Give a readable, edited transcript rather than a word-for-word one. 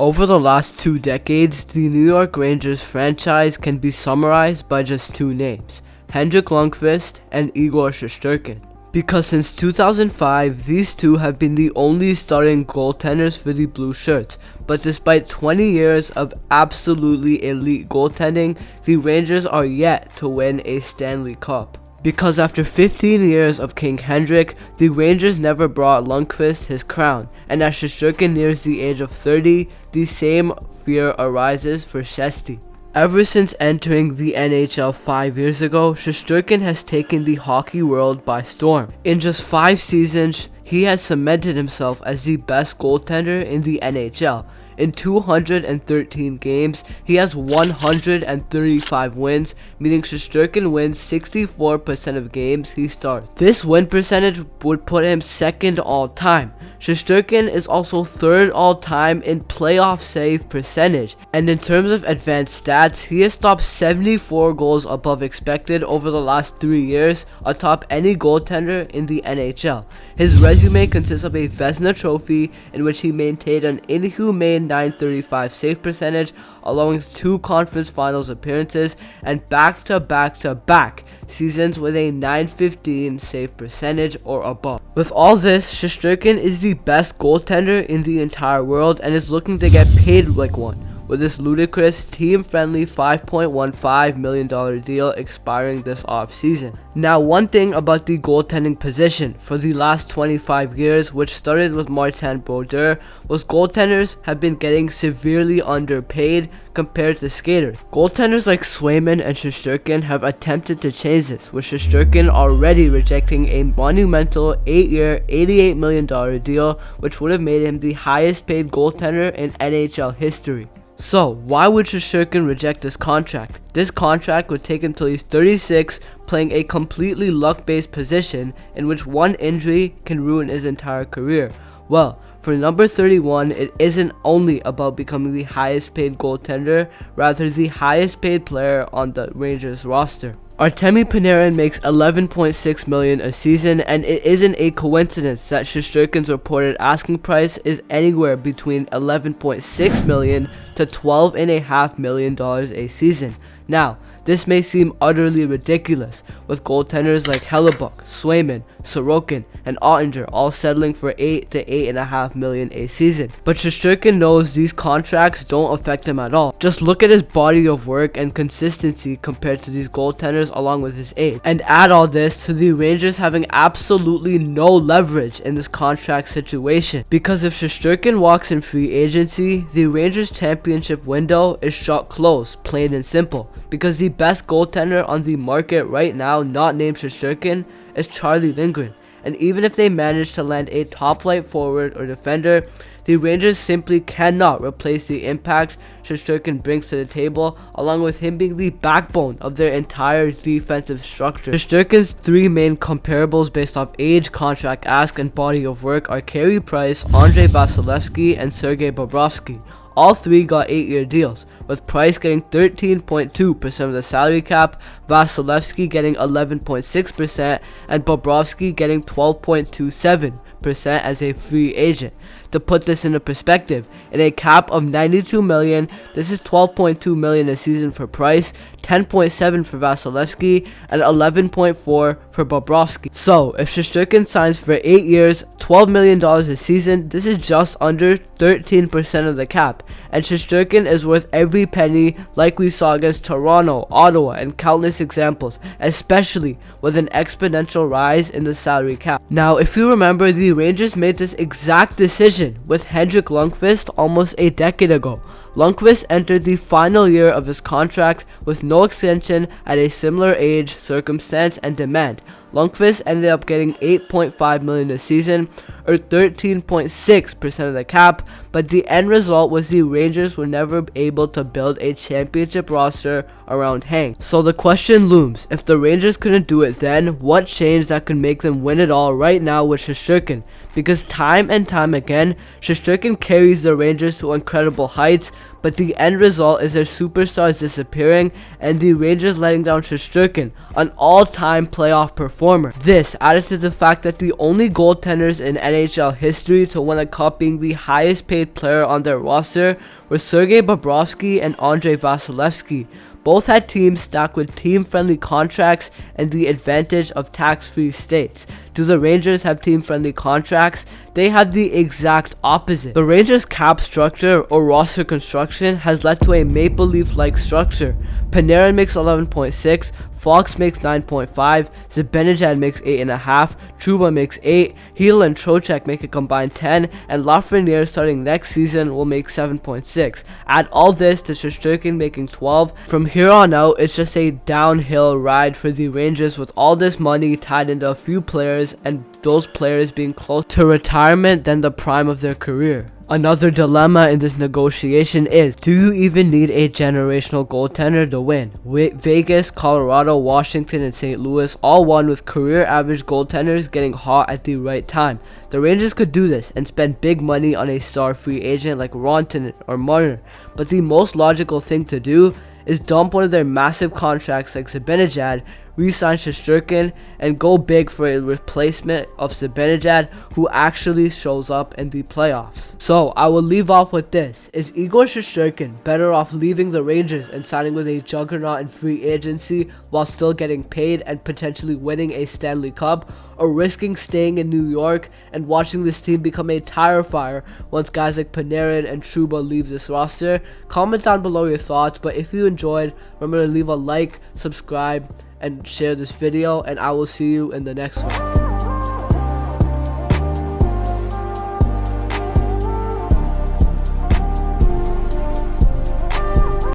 Over the last 2 decades, the New York Rangers franchise can be summarized by just 2 names, Henrik Lundqvist and Igor Shesterkin. Because since 2005, these two have been the only starting goaltenders for the Blue Shirts. But despite 20 years of absolutely elite goaltending, the Rangers are yet to win a Stanley Cup. Because after 15 years of King Henrik, the Rangers never brought Lundqvist his crown, and as Shesterkin nears the age of 30, the same fear arises for Shesty. Ever since entering the NHL 5 years ago, Shesterkin has taken the hockey world by storm. In just 5 seasons, he has cemented himself as the best goaltender in the NHL. In 213 games, he has 135 wins, meaning Shesterkin wins 64% of games he starts. This win percentage would put him second all time. Shesterkin is also third all time in playoff save percentage, and in terms of advanced stats, he has stopped 74 goals above expected over the last 3 years, atop any goaltender in the NHL. His resume consists of a Vezina trophy, in which he maintained an inhumane 935 save percentage, along with 2 conference finals appearances and back-to-back seasons with a 915 save percentage or above. With all this, Shesterkin is the best goaltender in the entire world and is looking to get paid like one, with this ludicrous, team-friendly $5.15 million deal expiring this offseason. Now, one thing about the goaltending position for the last 25 years, which started with Martin Brodeur, was goaltenders have been getting severely underpaid compared to skaters. Goaltenders like Swayman and Shesterkin have attempted to change this, with Shesterkin already rejecting a monumental 8-year, $88 million deal, which would have made him the highest paid goaltender in NHL history. So, why would Shesterkin reject this contract? This contract would take him till he's 36, playing a completely luck-based position in which one injury can ruin his entire career. Well, for number 31, it isn't only about becoming the highest paid goaltender, rather the highest paid player on the Rangers roster. Artemi Panarin makes $11.6 million a season, and it isn't a coincidence that Shesterkin's reported asking price is anywhere between $11.6 million to $12.5 million a season. Now, this may seem utterly ridiculous, with goaltenders like Hellebuck, Swayman, Sorokin, and Ottinger all settling for $8 to $8.5 million a season. But Shesterkin knows these contracts don't affect him at all. Just look at his body of work and consistency compared to these goaltenders along with his age. And add all this to the Rangers having absolutely no leverage in this contract situation. Because if Shesterkin walks in free agency, the Rangers championship window is shut closed, plain and simple. Because the best goaltender on the market right now, not named Shesterkin, is Charlie Lindgren, and even if they manage to land a top-flight forward or defender, the Rangers simply cannot replace the impact Shesterkin brings to the table, along with him being the backbone of their entire defensive structure. Shesterkin's 3 main comparables based off age, contract ask, and body of work are Carey Price, Andrei Vasilevskiy, and Sergei Bobrovsky. All 3 got 8-year deals, with Price getting 13.2% of the salary cap, Vasilevskiy getting 11.6%, and Bobrovsky getting 12.27% as a free agent. To put this into perspective, in a cap of $92 million, this is $12.2 million a season for Price, $10.7 for Vasilevskiy, and $11.4 for Bobrovsky. So, if Shesterkin signs for 8 years, $12 million a season, this is just under 13% of the cap, and Shesterkin is worth every penny, like we saw against Toronto, Ottawa, and countless examples, especially with an exponential rise in the salary cap. Now, if you remember, the Rangers made this exact decision with Henrik Lundqvist almost a decade ago. Lundqvist entered the final year of his contract with no extension at a similar age, circumstance, and demand. Lundqvist ended up getting $8.5 million a season, or 13.6% of the cap, but the end result was the Rangers were never able to build a championship roster around Hank. So the question looms, if the Rangers couldn't do it then, what changed that could make them win it all right now with Shesterkin? because time and time again, Shesterkin carries the Rangers to incredible heights, but the end result is their superstars disappearing and the Rangers letting down Shesterkin, an all-time playoff performer. This added to the fact that the only goaltenders in NHL history to win a cup being the highest paid player on their roster were Sergei Bobrovsky and Andrei Vasilevsky. Both had teams stacked with team-friendly contracts and the advantage of tax-free states. Do the Rangers have team-friendly contracts? They have the exact opposite. The Rangers' cap structure or roster construction has led to a Maple Leaf-like structure. Panarin makes 11.6, Fox makes 9.5, Zibanejad makes 8.5, Trouba makes 8, Heel and Trocheck make a combined 10, and Lafreniere starting next season will make 7.6. Add all this to Shesterkin making 12. From here on out, it's just a downhill ride for the Rangers with all this money tied into a few players and those players being close to retirement than the prime of their career. Another dilemma in this negotiation is, do you even need a generational goaltender to win? Vegas, Colorado, Washington, and St. Louis all won with career average goaltenders getting hot at the right time. The Rangers could do this and spend big money on a star free agent like Ronton or Marner, but the most logical thing to do is dump one of their massive contracts like Zibanejad, re-sign Shesterkin, and go big for a replacement of Zibanejad who actually shows up in the playoffs. So I will leave off with this. Is Igor Shesterkin better off leaving the Rangers and signing with a juggernaut in free agency while still getting paid and potentially winning a Stanley Cup, or risking staying in New York and watching this team become a tire fire once guys like Panarin and Trouba leave this roster? Comment down below your thoughts, but if you enjoyed, remember to leave a like, subscribe, and share this video, and I will see you in the next one.